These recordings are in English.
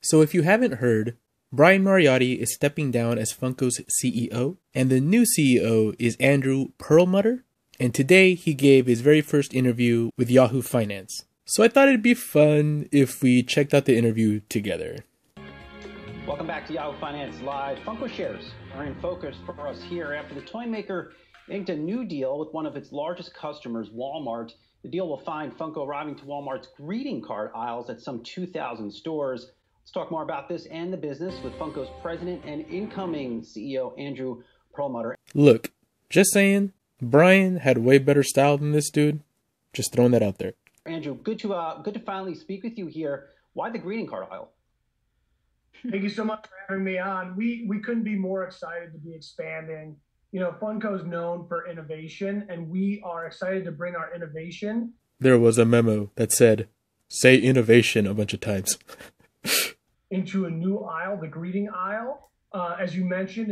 So if you haven't heard, Brian Mariotti is stepping down as Funko's CEO, and the new CEO is Andrew Perlmutter, and today he gave his very first interview with Yahoo Finance. So I thought it'd be fun if we checked out the interview together. Welcome back to Yahoo Finance Live. Funko shares are in focus for us here after the toy maker inked a new deal with one of its largest customers, Walmart. The deal will find Funko arriving to Walmart's greeting card aisles at some 2,000 stores. Let's talk more about this and the business with Funko's president and incoming CEO, Andrew Perlmutter. Look, just saying, Brian had way better style than this dude. Just throwing that out there. Andrew, good to finally speak with you here. Why the greeting card aisle? Thank you so much for having me on. We couldn't be more excited to be expanding. You know, Funko's known for innovation, and we are excited to bring our innovation. There was a memo that said, say innovation a bunch of times. Into a new aisle, the greeting aisle. As you mentioned,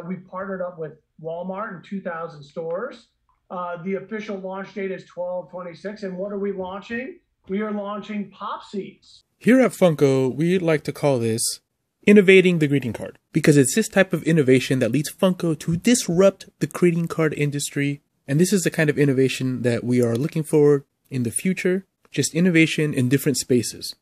we've partnered up with Walmart in 2,000 stores. The official launch date is 12/26. And what are we launching? We are launching Popsies. Here at Funko, we like to call this innovating the greeting card, because it's this type of innovation that leads Funko to disrupt the greeting card industry. And this is the kind of innovation that we are looking for in the future, just innovation in different spaces.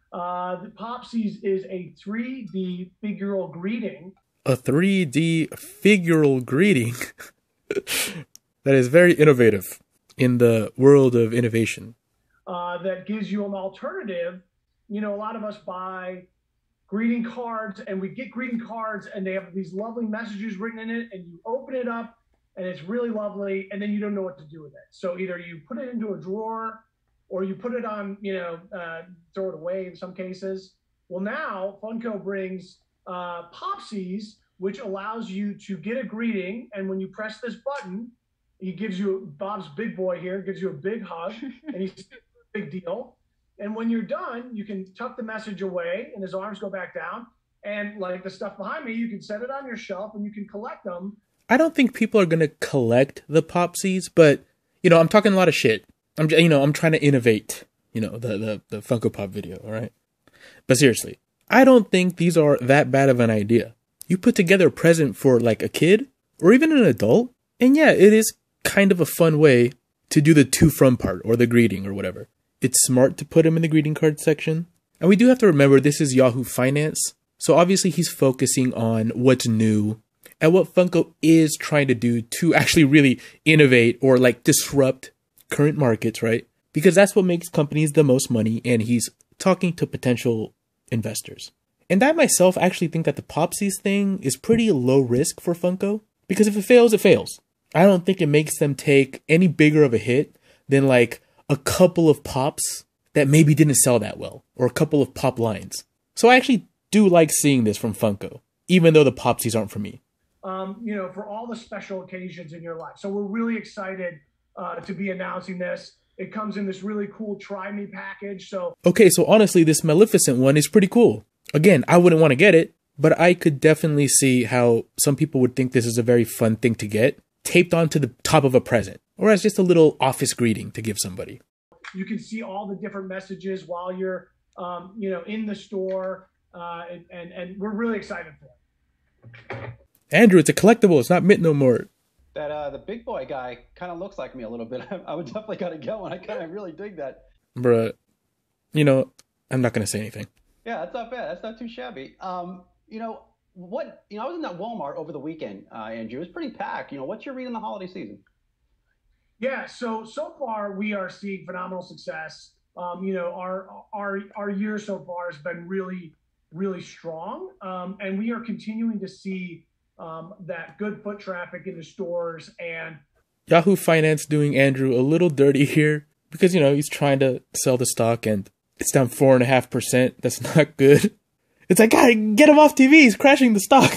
The Popsies is a 3D figural greeting. A 3D figural greeting? That is very innovative in the world of innovation. That gives you an alternative. You know, a lot of us buy greeting cards, and we get greeting cards and they have these lovely messages written in it, and you open it up and it's really lovely, and then you don't know what to do with it. So either you put it into a drawer or you put it on, throw it away in some cases. Well, now Funko brings Popsies, which allows you to get a greeting, and when you press this button, he gives you, Bob's big boy here, gives you a big hug, and he's a big deal. And when you're done, you can tuck the message away and his arms go back down. And like the stuff behind me, you can set it on your shelf and you can collect them. I don't think people are going to collect the Popsies, but, I'm talking a lot of shit. I'm trying to innovate, the Funko Pop video, all right? But seriously, I don't think these are that bad of an idea. You put together a present for like a kid or even an adult, and yeah, it is kind of a fun way to do the to from part or the greeting or whatever. It's smart to put him in the greeting card section. And we do have to remember this is Yahoo Finance. So obviously he's focusing on what's new and what Funko is trying to do to actually really innovate or like disrupt current markets, right? Because that's what makes companies the most money, and he's talking to potential investors. And I myself actually think that the Popsies thing is pretty low risk for Funko, because if it fails, it fails. I don't think it makes them take any bigger of a hit than like a couple of pops that maybe didn't sell that well, or a couple of pop lines. So I actually do like seeing this from Funko, even though the Popsies aren't for me. For all the special occasions in your life. So we're really excited to be announcing this. It comes in this really cool Try Me package. Okay, so honestly, this Maleficent one is pretty cool. Again, I wouldn't want to get it, but I could definitely see how some people would think this is a very fun thing to get, taped onto the top of a present, or as just a little office greeting to give somebody. You can see all the different messages while you're, in the store, and we're really excited for it. Andrew, it's a collectible. It's not mint no more. That the big boy guy kind of looks like me a little bit. I would definitely got to get one. I kind of really dig that. Bruh, I'm not going to say anything. Yeah, that's not bad. That's not too shabby. I was in that Walmart over the weekend, Andrew. It was pretty packed. What's your read on the holiday season? Yeah, so far we are seeing phenomenal success. Our year so far has been really, really strong, and we are continuing to see that good foot traffic into stores. And Yahoo Finance doing Andrew a little dirty here because he's trying to sell the stock and it's down 4.5%. That's not good. It's like, God, get him off TV. He's crashing the stock.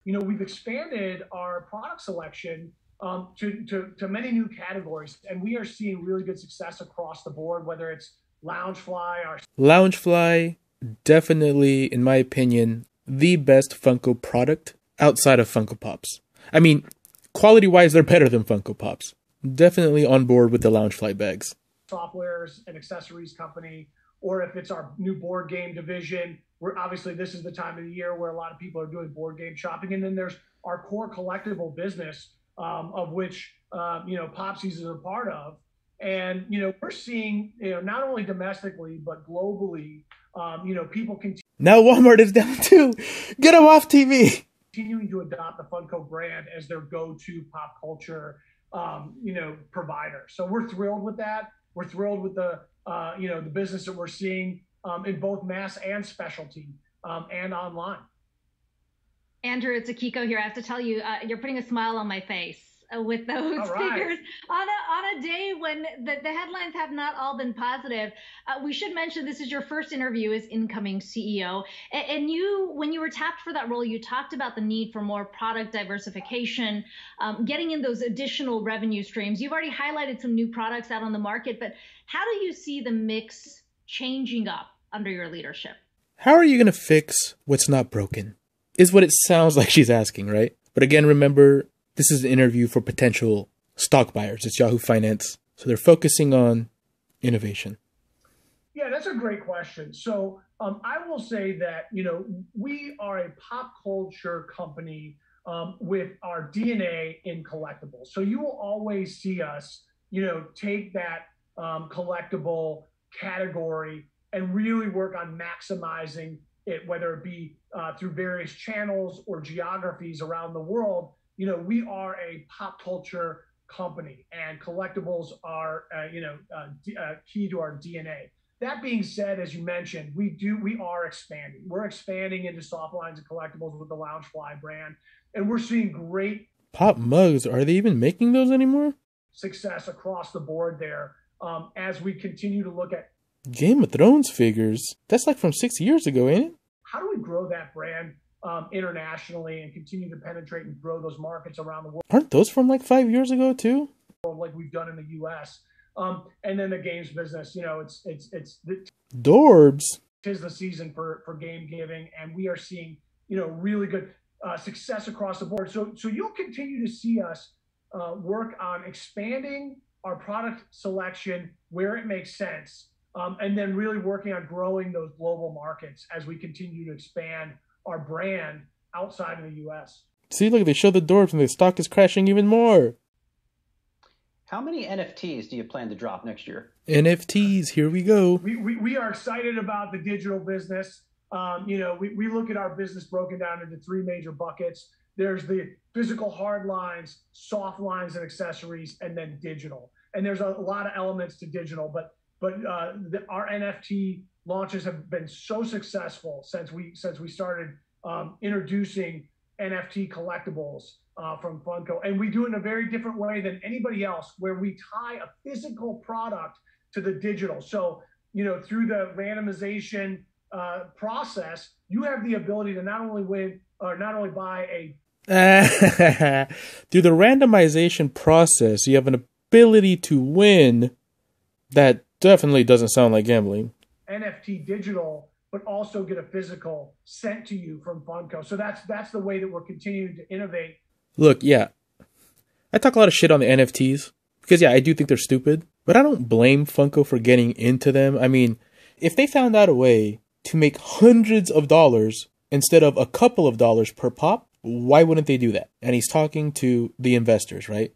We've expanded our product selection to many new categories, and we are seeing really good success across the board, whether it's Loungefly, definitely, in my opinion, the best Funko product outside of Funko Pops. I mean, quality-wise, they're better than Funko Pops. Definitely on board with the Loungefly bags. Softwares and accessories company, or if it's our new board game division, we're obviously, this is the time of the year where a lot of people are doing board game shopping. And then there's our core collectible business, of which, Popsies is a part of. And, we're seeing, not only domestically, but globally, people continue. Now Walmart is down too. Get them off TV. Continuing to adopt the Funko brand as their go-to pop culture, provider. So we're thrilled with that. We're thrilled with the business that we're seeing in both mass and specialty, and online. Andrew, it's Akiko here. I have to tell you, you're putting a smile on my face with those figures on a day when the headlines have not all been positive. We should mention this is your first interview as incoming CEO. And when you were tapped for that role, you talked about the need for more product diversification, getting in those additional revenue streams. You've already highlighted some new products out on the market, but how do you see the mix changing up under your leadership? How are you going to fix what's not broken? Is what it sounds like she's asking, right? But again, remember, this is an interview for potential stock buyers. It's Yahoo Finance. So they're focusing on innovation. Yeah, that's a great question. So I will say that, we are a pop culture company with our DNA in collectibles. So you will always see us, take that collectible category and really work on maximizing it, whether it be through various channels or geographies around the world. We are a pop culture company, and collectibles are, key to our DNA. That being said, as you mentioned, we are expanding. We're expanding into soft lines of collectibles with the Loungefly brand, and we're seeing great pop mugs. Are they even making those anymore? Success across the board there, as we continue to look at Game of Thrones figures. That's like from 6 years ago, ain't it? How do we grow that brand internationally and continue to penetrate and grow those markets around the world? Aren't those from like 5 years ago too? Like we've done in the U.S. And then the games business, Dorbs. Tis the season for game giving, and we are seeing, really good success across the board. So you'll continue to see us work on expanding our product selection where it makes sense, and then really working on growing those global markets as we continue to expand our brand outside of the U.S. See, look, they show the Dorbs and the stock is crashing even more. How many NFTs do you plan to drop next year? NFTs, here we go. We are excited about the digital business. We look at our business broken down into three major buckets. There's the physical hard lines, soft lines and accessories, and then digital. And there's a lot of elements to digital, but our NFT launches have been so successful since we started introducing NFT collectibles from Funko. And we do it in a very different way than anybody else, where we tie a physical product to the digital. So, through the randomization process, you have the ability to not only win or not only buy a... Through the randomization process, you have an ability to win. That definitely doesn't sound like gambling. NFT digital, but also get a physical sent to you from Funko. So that's the way that we're continuing to innovate. Look, yeah, I talk a lot of shit on the NFTs because, yeah, I do think they're stupid, but I don't blame Funko for getting into them. I mean, if they found out a way to make hundreds of dollars instead of a couple of dollars per pop, why wouldn't they do that? And he's talking to the investors, right?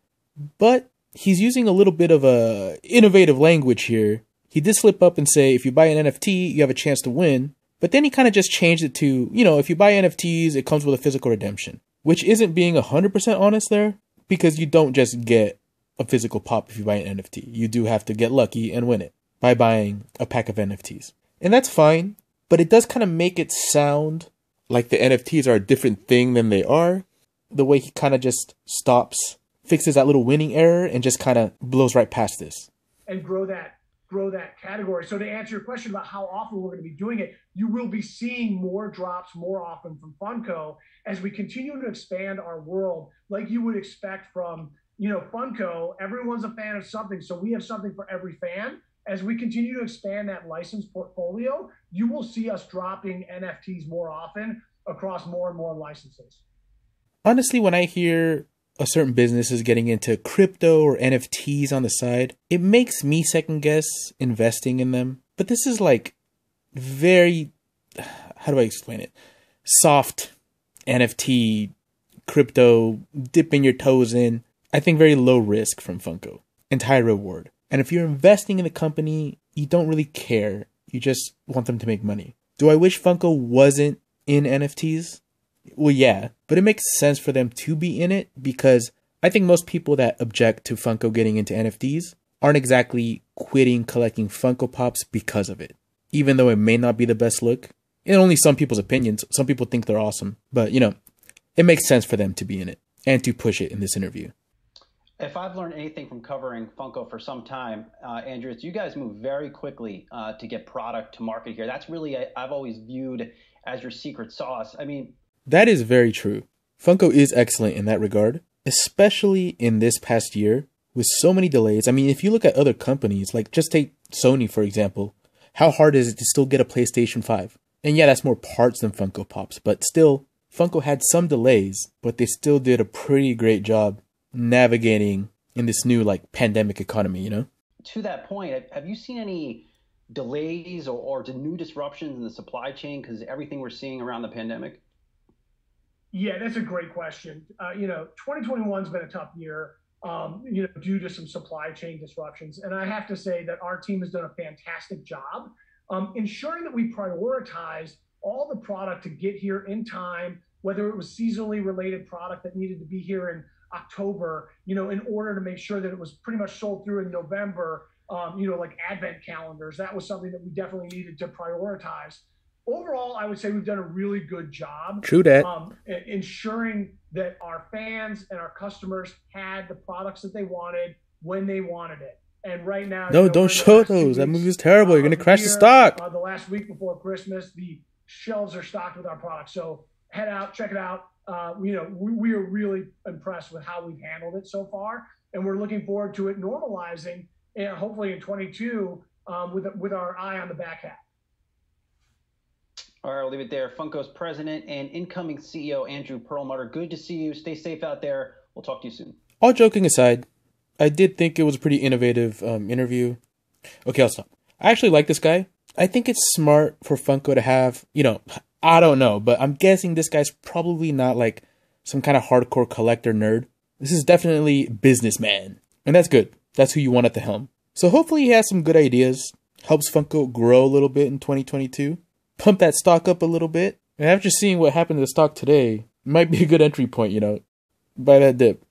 But he's using a little bit of a innovative language here. He did slip up and say, if you buy an NFT, you have a chance to win. But then he kind of just changed it to, if you buy NFTs, it comes with a physical redemption, which isn't being 100% honest there, because you don't just get a physical pop if you buy an NFT. You do have to get lucky and win it by buying a pack of NFTs. And that's fine, but it does kind of make it sound like the NFTs are a different thing than they are. The way he kind of just stops, fixes that little winning error, and just kind of blows right past this. And grow that category. So to answer your question about how often we're going to be doing it, you will be seeing more drops more often from Funko as we continue to expand our world, like you would expect from, Funko. Everyone's a fan of something, so we have something for every fan. As we continue to expand that license portfolio, you will see us dropping NFTs more often across more and more licenses. Honestly, when I hear a certain business is getting into crypto or NFTs on the side, it makes me second guess investing in them. But this is like very, how do I explain it? Soft NFT, crypto, dipping your toes in. I think very low risk from Funko and high reward. And if you're investing in the company, you don't really care. You just want them to make money. Do I wish Funko wasn't in NFTs? Well, yeah, but it makes sense for them to be in it because I think most people that object to Funko getting into NFTs aren't exactly quitting collecting Funko Pops because of it. Even though it may not be the best look, in only some people's opinions, some people think they're awesome. But, you know, it makes sense for them to be in it and to push it in this interview. If I've learned anything from covering Funko for some time, Andrew, it's you guys move very quickly to get product to market here. That's really, I've always viewed as your secret sauce. I mean, that is very true. Funko is excellent in that regard, especially in this past year with so many delays. I mean, if you look at other companies, like just take Sony, for example, how hard is it to still get a PlayStation 5? And yeah, that's more parts than Funko Pops, but still, Funko had some delays, but they still did a pretty great job navigating in this new like pandemic economy, you know? To that point, have you seen any delays or new disruptions in the supply chain because everything we're seeing around the pandemic? Yeah, that's a great question. 2021's been a tough year, due to some supply chain disruptions. And I have to say that our team has done a fantastic job ensuring that we prioritize all the product to get here in time, whether it was seasonally related product that needed to be here in October, in order to make sure that it was pretty much sold through in November, like advent calendars. That was something that we definitely needed to prioritize. Overall, I would say we've done a really good job. True that. Ensuring that our fans and our customers had the products that they wanted when they wanted it. And right now, no, don't show those. That movie is terrible. You're gonna crash the stock. The last week before Christmas, the shelves are stocked with our products. So head out, check it out. We are really impressed with how we've handled it so far, and we're looking forward to it normalizing, and hopefully in 22 with our eye on the back half. All right, I'll leave it there. Funko's president and incoming CEO, Andrew Perlmutter. Good to see you. Stay safe out there. We'll talk to you soon. All joking aside, I did think it was a pretty innovative interview. Okay, I'll stop. I actually like this guy. I think it's smart for Funko to have, I don't know, but I'm guessing this guy's probably not like some kind of hardcore collector nerd. This is definitely businessman. And that's good. That's who you want at the helm. So hopefully he has some good ideas. Helps Funko grow a little bit in 2022. Pump that stock up a little bit. And after seeing what happened to the stock today, it might be a good entry point, buy that dip.